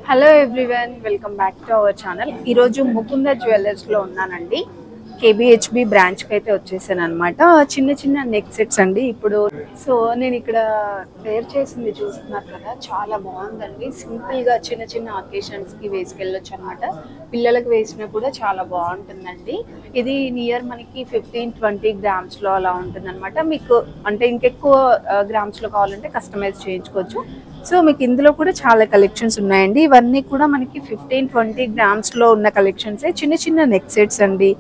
Hello everyone, welcome back to our channel. ఈరోజు ముకుంద జ్యువెలర్స్లో ఉన్నానండి. KBHB బ్రాంచ్కి అయితే వచ్చేసాను అనమాట. చిన్న చిన్న నెక్ సెట్స్ అండి. ఇప్పుడు నేను ఇక్కడ వేర్ చేసింది చూస్తున్నారు కదా, చాలా బాగుందండి. సింపుల్గా చిన్న చిన్న అకేషన్స్కి వేసుకెళ్ళొచ్చు అనమాట. పిల్లలకు వేసినా కూడా చాలా బాగుంటుందండి. ఇది నియర్ మనకి 15-20 గ్రామ్స్లో అలా ఉంటుంది అనమాట. మీకు అంటే ఇంకెక్కువ గ్రామ్స్లో కావాలంటే కస్టమైజ్ చేయించుకోవచ్చు. సో మీకు ఇందులో కూడా చాలా కలెక్షన్స్ ఉన్నాయండి. ఇవన్నీ కూడా మనకి 15-20 గ్రామ్స్లో ఉన్న కలెక్షన్సే. చిన్న చిన్న నెక్ సెట్స్ అండి.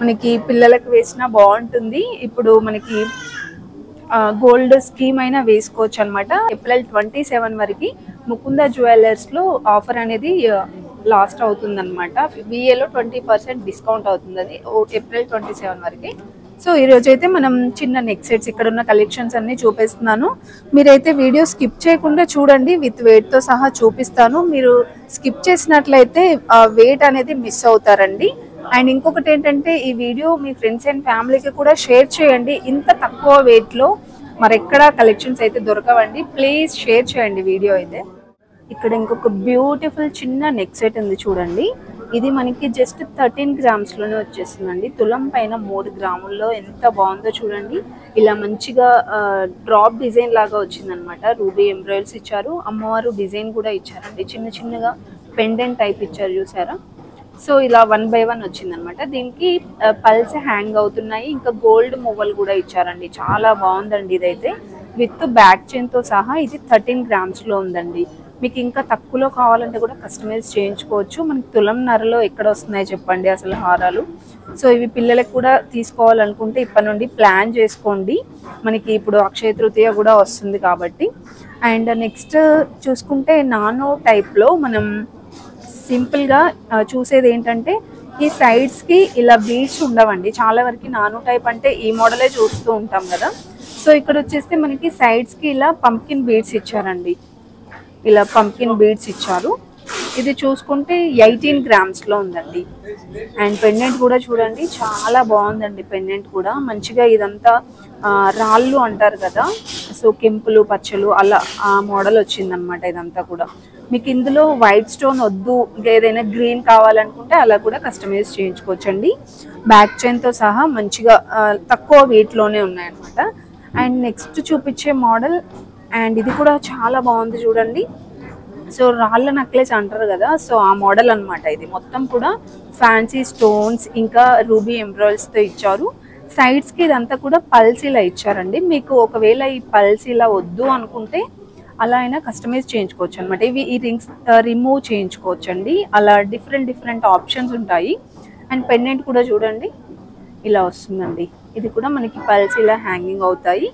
మనకి పిల్లలకు వేసినా బాగుంటుంది. ఇప్పుడు మనకి గోల్డ్ స్కీమ్ అయినా వేసుకోవచ్చు అనమాట. ఏప్రిల్ 27 వరకు ముకుంద జ్యువెలర్స్లో ఆఫర్ అనేది లాస్ట్ అవుతుంది అనమాట. విఏలో 20% డిస్కౌంట్ అవుతుంది. అది ఏప్రిల్ 27 వరకు. సో ఈరోజు అయితే మనం చిన్న నెక్ సెట్స్ ఇక్కడ ఉన్న కలెక్షన్స్ అన్ని చూపిస్తున్నాను. మీరైతే వీడియో స్కిప్ చేయకుండా చూడండి. విత్ వెయిట్తో సహా చూపిస్తాను. మీరు స్కిప్ చేసినట్లయితే వెయిట్ అనేది మిస్ అవుతారండి. అండ్ ఇంకొకటి ఏంటంటే, ఈ వీడియో మీ ఫ్రెండ్స్ అండ్ ఫ్యామిలీకి కూడా షేర్ చేయండి. ఇంత తక్కువ వెయిట్లో మరెక్కడ కలెక్షన్స్ అయితే దొరకవండి. ప్లీజ్ షేర్ చేయండి వీడియో అయితే. ఇక్కడ ఇంకొక బ్యూటిఫుల్ చిన్న నెక్ సెట్ ఉంది చూడండి. ఇది మనకి జస్ట్ 13 గ్రామ్స్లోనే వచ్చేస్తుందండి. తులం పైన 3 గ్రాముల్లో ఎంత బాగుందో చూడండి. ఇలా మంచిగా డ్రాప్ డిజైన్ లాగా వచ్చిందనమాట. రూబీ ఎంబ్రాయిడరీస్ ఇచ్చారు. అమ్మవారు డిజైన్ కూడా ఇచ్చారండి. చిన్న చిన్నగా పెండెంట్ టైప్ ఇచ్చారు, చూసారా? సో ఇలా 1 by 1 వచ్చిందనమాట. దీనికి పల్స్ హ్యాంగ్ అవుతున్నాయి. ఇంకా గోల్డ్ మువ్వలు కూడా ఇచ్చారండి. చాలా బాగుందండి ఇదైతే. విత్ బ్యాక్ చైన్తో సహా ఇది 13 గ్రామ్స్లో ఉందండి. మీకు ఇంకా తక్కువలో కావాలంటే కూడా కస్టమైజ్ చేయించుకోవచ్చు. మనకి తులంన్నరలో ఎక్కడ వస్తున్నాయి చెప్పండి అసలు హారాలు. సో ఇవి పిల్లలకు కూడా తీసుకోవాలనుకుంటే ఇప్పటి నుండి ప్లాన్ చేసుకోండి. మనకి ఇప్పుడు అక్షయ తృతీయ కూడా వస్తుంది కాబట్టి. అండ్ నెక్స్ట్ చూసుకుంటే నానో టైప్లో మనం సింపుల్గా చూసేది ఏంటంటే, ఈ సైడ్స్కి ఇలా బీడ్స్ ఉండవండి. చాలా వరకు నానో టైప్ అంటే ఈ మోడలే చూస్తూ ఉంటాం కదా. సో ఇక్కడ వచ్చేస్తే మనకి సైడ్స్కి ఇలా పంకిన్ బీడ్స్ ఇచ్చారండి. ఇలా పంకిన్ బీడ్స్ ఇచ్చారు. ఇది చూసుకుంటే 18 గ్రామ్స్లో ఉందండి. అండ్ పెండెంట్ కూడా చూడండి, చాలా బాగుందండి. పెండెంట్ కూడా మంచిగా ఇదంతా రాళ్ళు అంటారు కదా, సో కెంపులు పచ్చలు అలా ఆ మోడల్ వచ్చిందనమాట. ఇదంతా కూడా మీకు ఇందులో వైట్ స్టోన్ వద్దు, ఏదైనా గ్రీన్ కావాలనుకుంటే అలా కూడా కస్టమైజ్ చేయించుకోవచ్చండి. బ్యాక్ చైన్తో సహా మంచిగా తక్కువ వెయిట్లోనే ఉన్నాయన్నమాట. అండ్ నెక్స్ట్ చూపించే మోడల్, అండ్ ఇది కూడా చాలా బాగుంది చూడండి. సో రాళ్ళ నెక్లెస్ అంటారు కదా, సో ఆ మోడల్ అనమాట. ఇది మొత్తం కూడా ఫ్యాన్సీ స్టోన్స్ ఇంకా రూబీ ఎంబ్రాయిడరీస్తో ఇచ్చారు. సైడ్స్కి ఇదంతా కూడా పల్స్ ఇలా ఇచ్చారండి. మీకు ఒకవేళ ఈ పల్స్ ఇలా వద్దు అనుకుంటే అలా అయినా కస్టమైజ్ చేయించుకోవచ్చు అనమాట. ఇవి ఈ రింగ్స్ రిమూవ్ చేయించుకోవచ్చు అండి. అలా డిఫరెంట్ ఆప్షన్స్ ఉంటాయి. అండ్ పెండెంట్ కూడా చూడండి ఇలా వస్తుందండి. ఇది కూడా మనకి పల్స్ ఇలా హ్యాంగింగ్ అవుతాయి.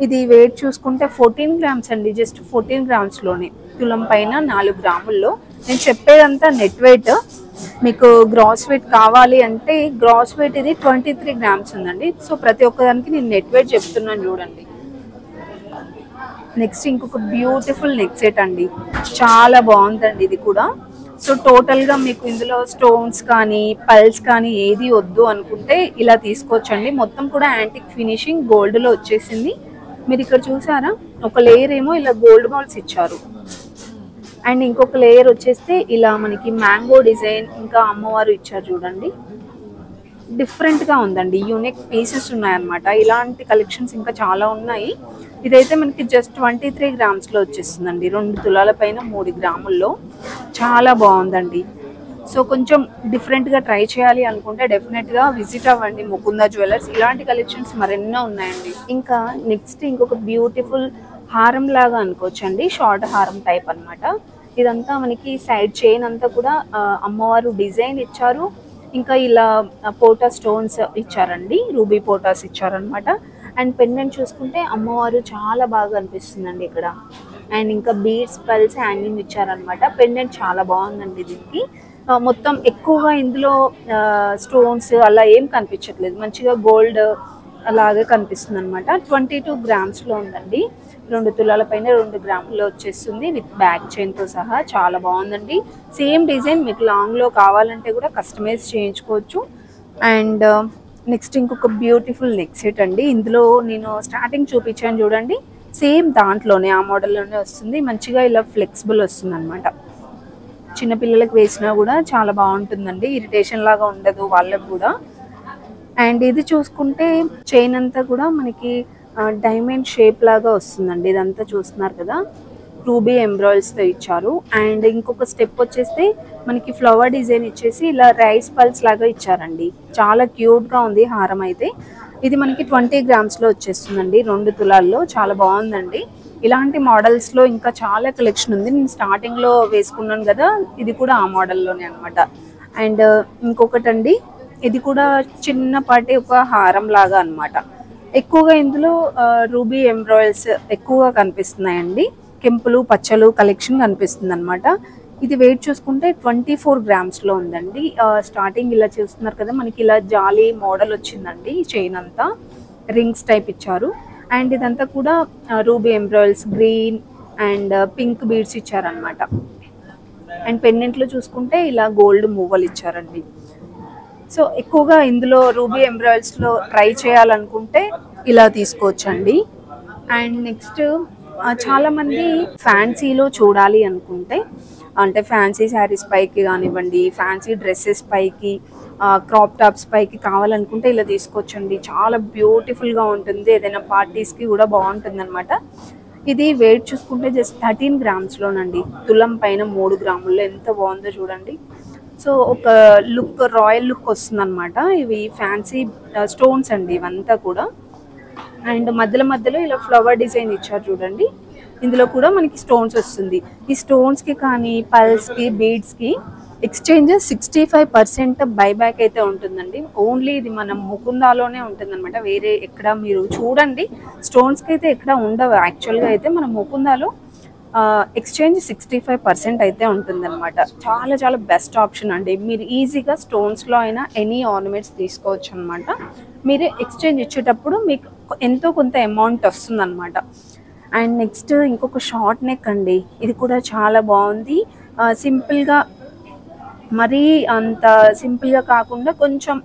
ఇది వెయిట్ చూసుకుంటే 14 గ్రామ్స్ అండి. జస్ట్ 14 గ్రామ్స్లోనే తులం పైన 4 గ్రాముల్లో. నేను చెప్పేదంతా నెట్ వెయిట్. మీకు గ్రాస్ వెయిట్ కావాలి అంటే గ్రాస్ వెయిట్ ఇది 23 గ్రామ్స్ ఉందండి. సో ప్రతి ఒక్కదానికి నేను నెట్ వెయిట్ చెప్తున్నాను చూడండి. నెక్స్ట్ ఇంకొక బ్యూటిఫుల్ నెక్ సెట్ అండి. చాలా బాగుందండి ఇది కూడా. సో టోటల్గా మీకు ఇందులో స్టోన్స్ కానీ పల్స్ కానీ ఏది వద్దు అనుకుంటే ఇలా తీసుకోవచ్చండి. మొత్తం కూడా యాంటిక్ ఫినిషింగ్ గోల్డ్లో వచ్చేసింది. మీరు ఇక్కడ చూసారా, ఒక లేయర్ ఏమో ఇలా గోల్డ్ బాల్స్ ఇచ్చారు. అండ్ ఇంకొక లేయర్ వచ్చేస్తే ఇలా మనకి మ్యాంగో డిజైన్ ఇంకా అమ్మవారు ఇచ్చారు చూడండి. డిఫరెంట్గా ఉందండి. యూనిక్ పీసెస్ ఉన్నాయన్నమాట. ఇలాంటి కలెక్షన్స్ ఇంకా చాలా ఉన్నాయి. ఇదైతే మనకి జస్ట్ 23 గ్రామ్స్లో వచ్చేస్తుందండి. 2 తులాల పైన 3 గ్రాముల్లో. చాలా బాగుందండి. సో కొంచెం డిఫరెంట్గా ట్రై చేయాలి అనుకుంటే డెఫినెట్గా విజిట్ అవ్వండి ముకుంద జ్యువెలర్స్. ఇలాంటి కలెక్షన్స్ మరెన్నో ఉన్నాయండి. ఇంకా నెక్స్ట్ ఇంకొక బ్యూటిఫుల్ హారం లాగా అనుకోవచ్చండి. షార్ట్ హారం టైప్ అనమాట. ఇదంతా మనకి సైడ్ చైన్ అంతా కూడా అమ్మవారు డిజైన్ ఇచ్చారు. ఇంకా ఇలా పోటా స్టోన్స్ ఇచ్చారండి. రూబీ పోటాస్ ఇచ్చారనమాట. అండ్ పెండెంట్ చూసుకుంటే అమ్మవారు చాలా బాగా అనిపిస్తుందండి ఇక్కడ. అండ్ ఇంకా బీడ్స్ పల్స్ హ్యాంగింగ్ ఇచ్చారనమాట. పెండెంట్ చాలా బాగుందండి. దీనికి మొత్తం ఎక్కువగా ఇందులో స్టోన్స్ అలా ఏం కనిపించట్లేదు. మంచిగా గోల్డ్ అలాగే కనిపిస్తుంది అనమాట. 22 గ్రామ్స్లో ఉందండి. 2 తులాల పైన 2 గ్రాముల్లో వచ్చేస్తుంది విత్ బ్యాక్ చైన్తో సహా. చాలా బాగుందండి. సేమ్ డిజైన్ మీకు లాంగ్లో కావాలంటే కూడా కస్టమైజ్ చేయించుకోవచ్చు. అండ్ నెక్స్ట్ ఇంకొక బ్యూటిఫుల్ నెక్ సెట్ అండి. ఇందులో నేను స్టార్టింగ్ చూపించాను చూడండి, సేమ్ దాంట్లోనే ఆ మోడల్లోనే వస్తుంది. మంచిగా ఇలా ఫ్లెక్సిబుల్ వస్తుంది అనమాట. చిన్నపిల్లలకు వేసినా కూడా చాలా బాగుంటుందండి, ఇరిటేషన్ లాగా ఉండదు వాళ్ళకు కూడా. అండ్ ఇది చూసుకుంటే చైన్ అంతా కూడా మనకి డైమండ్ షేప్ లాగా వస్తుందండి. ఇదంతా చూస్తున్నారు కదా, రూబీ ఎంబ్రాయిడ్స్తో ఇచ్చారు. అండ్ ఇంకొక స్టెప్ వచ్చేస్తే మనకి ఫ్లవర్ డిజైన్ ఇచ్చేసి ఇలా రైస్ పల్స్ లాగా ఇచ్చారండి. చాలా క్యూట్గా ఉంది హారం అయితే. ఇది మనకి 20 గ్రామ్స్లో వచ్చేస్తుందండి, 2 తులాల్లో. చాలా బాగుందండి. ఇలాంటి మోడల్స్లో ఇంకా చాలా కలెక్షన్ ఉంది. నేను స్టార్టింగ్లో వేసుకున్నాను కదా, ఇది కూడా ఆ మోడల్లోనే అనమాట. అండ్ ఇంకొకటండి, ఇది కూడా చిన్నపాటి ఒక హారం లాగా అనమాట. ఎక్కువగా ఇందులో రూబీ ఎంబ్రాయిడ్స్ ఎక్కువగా కనిపిస్తున్నాయండి. కెంపులు పచ్చలు కలెక్షన్ కనిపిస్తుంది అనమాట. ఇది వెయిట్ చూసుకుంటే 24 గ్రామ్స్లో ఉందండి. స్టార్టింగ్ ఇలా చూస్తున్నారు కదా, మనకి ఇలా జాలీ మోడల్ వచ్చిందండి. చైన్ అంతా రింగ్స్ టైప్ ఇచ్చారు. అండ్ ఇదంతా కూడా రూబీ ఎంబ్రాయిడ్స్, గ్రీన్ అండ్ పింక్ బీడ్స్ ఇచ్చారనమాట. అండ్ పెండెంట్లో చూసుకుంటే ఇలా గోల్డ్ మూవలు ఇచ్చారండి. సో ఎక్కువగా ఇందులో రూబీ ఎంబ్రాయిడ్స్లో ట్రై చేయాలనుకుంటే ఇలా తీసుకోవచ్చండి. అండ్ నెక్స్ట్ చాలామంది ఫ్యాన్సీలో చూడాలి అనుకుంటే, అంటే ఫ్యాన్సీ శారీస్ పైకి కానివ్వండి, ఫ్యాన్సీ డ్రెస్సెస్ పైకి, క్రాప్ టాప్స్ పైకి కావాలనుకుంటే ఇలా తీసుకోవచ్చండి. చాలా బ్యూటిఫుల్గా ఉంటుంది, ఏదైనా పార్టీస్కి కూడా బాగుంటుంది అనమాట. ఇది వెయిట్ చూసుకుంటే జస్ట్ 13 గ్రామ్స్లోనండి. తులం పైన 3 గ్రాముల్లో. ఎంత బాగుందో చూడండి. సో ఒక లుక్, రాయల్ లుక్ వస్తుంది అనమాట. ఇవి ఫ్యాన్సీ స్టోన్స్ అండి ఇవంతా కూడా. అండ్ మధ్యలో ఇలా ఫ్లవర్ డిజైన్ ఇచ్చారు చూడండి. ఇందులో కూడా మనకి స్టోన్స్ వస్తుంది. ఈ స్టోన్స్కి కానీ పల్స్కి బీడ్స్కి ఎక్స్చేంజ్ 65% బైబ్యాక్ అయితే ఉంటుందండి. ఓన్లీ ఇది మనం ముకుందాలోనే ఉంటుందన్నమాట. వేరే ఎక్కడ మీరు చూడండి స్టోన్స్కి అయితే ఎక్కడ ఉండవు. యాక్చువల్గా అయితే మన ముకుందాలో ఎక్స్చేంజ్ 65% అయితే ఉంటుందన్నమాట. చాలా చాలా బెస్ట్ ఆప్షన్ అండి. మీరు ఈజీగా స్టోన్స్లో అయినా ఎనీ ఆర్నమెంట్స్ తీసుకోవచ్చు అనమాట. మీరు ఎక్స్చేంజ్ ఇచ్చేటప్పుడు మీకు ఎంతో కొంత అమౌంట్ వస్తుందన్నమాట. అండ్ నెక్స్ట్ ఇంకొక షార్ట్ నెక్ అండి. ఇది కూడా చాలా బాగుంది. సింపుల్గా, మరీ అంత సింపుల్గా కాకుండా కొంచెం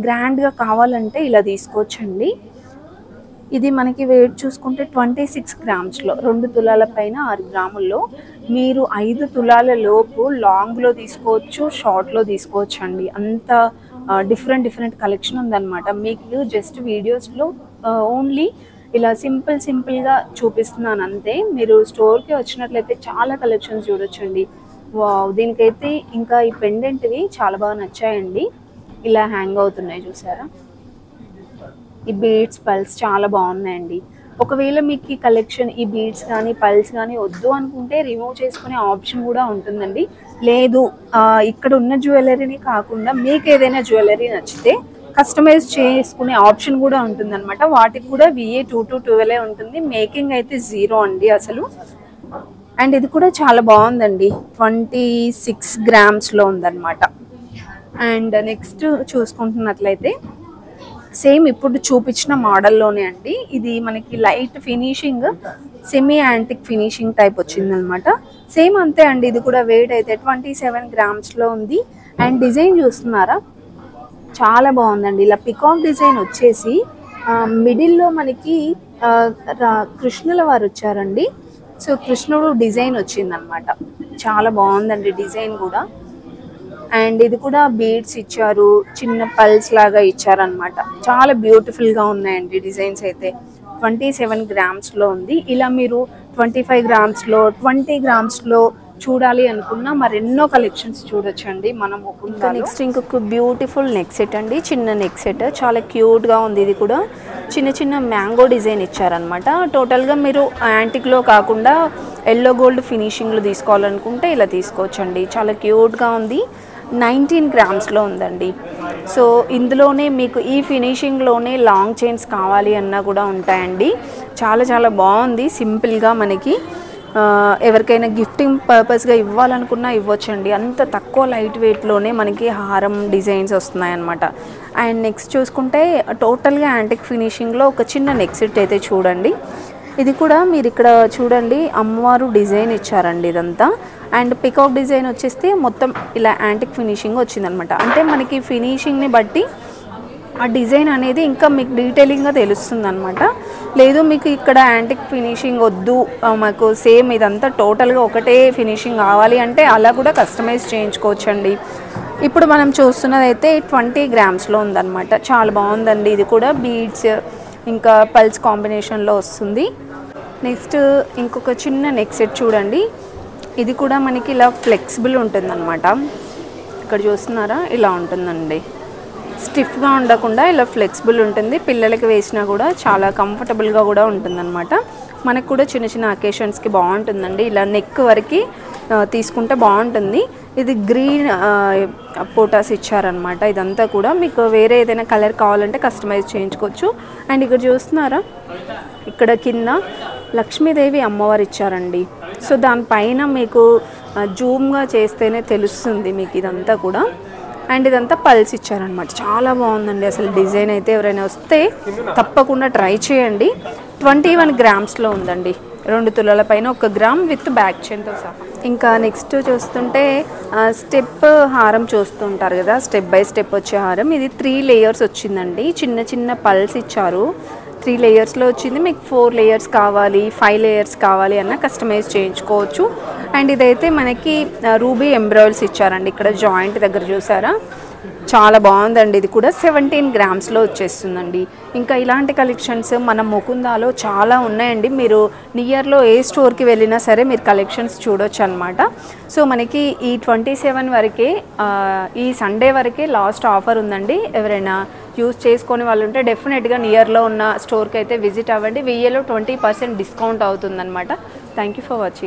గ్రాండ్గా కావాలంటే ఇలా తీసుకోవచ్చండి. ఇది మనకి వెయిట్ చూసుకుంటే 26 గ్రామ్స్లో, 2 తులాల పైన 6 గ్రాముల్లో. మీరు 5 తులాల లోపు లాంగ్లో తీసుకోవచ్చు, షార్ట్లో తీసుకోవచ్చు అండి. అంత డిఫరెంట్ కలెక్షన్ ఉందన్నమాట. మీకు జస్ట్ వీడియోస్లో ఓన్లీ ఇలా సింపుల్గా చూపిస్తున్నాను అంతే. మీరు స్టోర్కి వచ్చినట్లయితే చాలా కలెక్షన్స్ చూడొచ్చండి. దీనికైతే ఇంకా ఈ పెండెంట్వి చాలా బాగా నచ్చాయండి. ఇలా హ్యాంగ్ అవుతున్నాయి చూసారా. ఈ బీడ్స్ పల్స్ చాలా బాగున్నాయండి. ఒకవేళ మీకు ఈ కలెక్షన్, ఈ బీడ్స్ కానీ పల్స్ కానీ వద్దు అనుకుంటే రిమూవ్ చేసుకునే ఆప్షన్ కూడా ఉంటుందండి. లేదు ఇక్కడ ఉన్న జ్యువెలరీని కాకుండా మీకు ఏదైనా జ్యువెలరీ నచ్చితే కస్టమైజ్ చేసుకునే ఆప్షన్ కూడా ఉంటుందన్నమాట. వాటికి కూడా VA 212 ఉంటుంది. మేకింగ్ అయితే 0 అండి అసలు. అండ్ ఇది కూడా చాలా బాగుందండి, 26 గ్రామ్స్లో ఉందన్నమాట. అండ్ నెక్స్ట్ చూసుకుంటున్నట్లయితే సేమ్ ఇప్పుడు చూపించిన మోడల్లోనే అండి. ఇది మనకి light finishing, semi antique finishing type వచ్చిందనమాట. సేమ్ అంతే అండి. ఇది కూడా వెయిట్ అయితే 27 గ్రామ్స్లో ఉంది. అండ్ డిజైన్ చూస్తున్నారా, చాలా బాగుందండి. ఇలా పికాక్ డిజైన్ వచ్చేసి మిడిల్లో మనకి కృష్ణుల వారు వచ్చారండి. సో కృష్ణుడు డిజైన్ వచ్చిందనమాట. చాలా బాగుందండి డిజైన్ కూడా. అండ్ ఇది కూడా బీడ్స్ ఇచ్చారు, చిన్న పల్స్ లాగా ఇచ్చారనమాట. చాలా బ్యూటిఫుల్గా ఉన్నాయండి డిజైన్స్ అయితే. 27 గ్రామ్స్లో ఉంది. ఇలా మీరు 25 గ్రామ్స్లో, 20 గ్రామ్స్లో చూడాలి అనుకున్నా మరెన్నో కలెక్షన్స్ చూడొచ్చండి మనం. నెక్స్ట్ ఇంకొక బ్యూటిఫుల్ నెక్ సెట్ అండి, చిన్న నెక్ సెట్. చాలా క్యూట్గా ఉంది. ఇది కూడా చిన్న మ్యాంగో డిజైన్ ఇచ్చారనమాట. టోటల్గా మీరు యాంటిక్లో కాకుండా ఎల్లో గోల్డ్ ఫినిషింగ్లో తీసుకోవాలనుకుంటే ఇలా తీసుకోవచ్చండి. చాలా క్యూట్గా ఉంది. 19 గ్రామ్స్లో ఉందండి. సో ఇందులోనే మీకు ఈ ఫినిషింగ్లోనే లాంగ్ చైన్స్ కావాలి అన్నా కూడా ఉంటాయండి. చాలా బాగుంది. సింపుల్గా మనకి ఎవరికైనా గిఫ్టింగ్ పర్పస్గా ఇవ్వాలనుకున్నా ఇవ్వచ్చండి. అంత తక్కువ లైట్ వెయిట్లోనే మనకి హారం డిజైన్స్ వస్తున్నాయి అన్నమాట. అండ్ నెక్స్ట్ చూసుకుంటే టోటల్గా యాంటిక్ ఫినిషింగ్లో ఒక చిన్న నెక్ సెట్ అయితే చూడండి. ఇది కూడా మీరు ఇక్కడ చూడండి, అమ్మవారు డిజైన్ ఇచ్చారండి ఇదంతా. అండ్ పికాక్ డిజైన్ వచ్చేస్తే మొత్తం ఇలా యాంటిక్ ఫినిషింగ్ వచ్చిందనమాట. అంటే మనకి ఫినిషింగ్ని బట్టి ఆ డిజైన్ అనేది ఇంకా మీకు డీటెయిలింగ్గా తెలుస్తుంది అనమాట. లేదు మీకు ఇక్కడ యాంటిక్ ఫినిషింగ్ వద్దు, మాకు సేమ్ ఇదంతా టోటల్గా ఒకటే ఫినిషింగ్ కావాలి అంటే అలా కూడా కస్టమైజ్ చేయించుకోవచ్చండి. ఇప్పుడు మనం చూస్తున్నది అయితే 20 గ్రామ్స్లో ఉందన్నమాట. చాలా బాగుందండి. ఇది కూడా బీడ్స్ ఇంకా పల్స్ కాంబినేషన్లో వస్తుంది. నెక్స్ట్ ఇంకొక చిన్న నెక్ సెట్ చూడండి. ఇది కూడా మనకి ఇలా ఫ్లెక్సిబుల్ ఉంటుందన్నమాట. ఇక్కడ చూస్తున్నారా, ఇలా ఉంటుందండి. స్టిఫ్గా ఉండకుండా ఇలా ఫ్లెక్సిబుల్ ఉంటుంది. పిల్లలకి వేసినా కూడా చాలా కంఫర్టబుల్గా కూడా ఉంటుందన్నమాట. మనకు కూడా చిన్న చిన్న అకేషన్స్కి బాగుంటుందండి. ఇలా నెక్ వరకు తీసుకుంటే బాగుంటుంది. ఇది గ్రీన్ పోటాస్ ఇచ్చారనమాట. ఇదంతా కూడా మీకు వేరే ఏదైనా కలర్ కావాలంటే కస్టమైజ్ చేయించుకోవచ్చు. అండ్ ఇక్కడ చూస్తున్నారా, ఇక్కడ కింద లక్ష్మీదేవి అమ్మవారు ఇచ్చారండి. సో దానిపైన మీకు జూమ్గా చేస్తేనే తెలుస్తుంది మీకు ఇదంతా కూడా. అండ్ ఇదంతా పల్స్ ఇచ్చారనమాట. చాలా బాగుందండి అసలు డిజైన్ అయితే. ఎవరైనా వస్తే తప్పకుండా ట్రై చేయండి. 21 గ్రామ్స్లో ఉందండి. 2 తులాల పైన 1 గ్రామ్ విత్ బ్యాక్ చైన్తో సహా. ఇంకా నెక్స్ట్ చూస్తుంటే స్టెప్ హారం చూస్తుంటారు కదా, స్టెప్ బై స్టెప్ వచ్చే హారం. ఇది 3 లేయర్స్ వచ్చిందండి. చిన్న చిన్న పల్స్ ఇచ్చారు. 3 లేయర్స్లో వచ్చింది. మీకు 4 లేయర్స్ కావాలి, 5 లేయర్స్ కావాలి అన్న కస్టమైజ్ చేయించుకోవచ్చు. అండ్ ఇదైతే మనకి రూబీ ఎంబ్రాయిడరీస్ ఇచ్చారండి. ఇక్కడ జాయింట్ దగ్గర చూసారా, చాలా బాగుందండి. ఇది కూడా 17 గ్రామ్స్లో వచ్చేస్తుందండి. ఇంకా ఇలాంటి కలెక్షన్స్ మన ముకుందాలో చాలా ఉన్నాయండి. మీరు నియర్లో ఏ స్టోర్కి వెళ్ళినా సరే మీరు కలెక్షన్స్ చూడొచ్చు అనమాట. సో మనకి ఈ 27 వరకే, ఈ సండే వరకే లాస్ట్ ఆఫర్ ఉందండి. ఎవరైనా యూజ్ చేసుకొని వాళ్ళు ఉంటే డెఫినెట్గా నియర్లో ఉన్న స్టోర్కి అయితే విజిట్ అవ్వండి. 1000లో 20% డిస్కౌంట్ అవుతుందన్నమాట. Thank you for watching.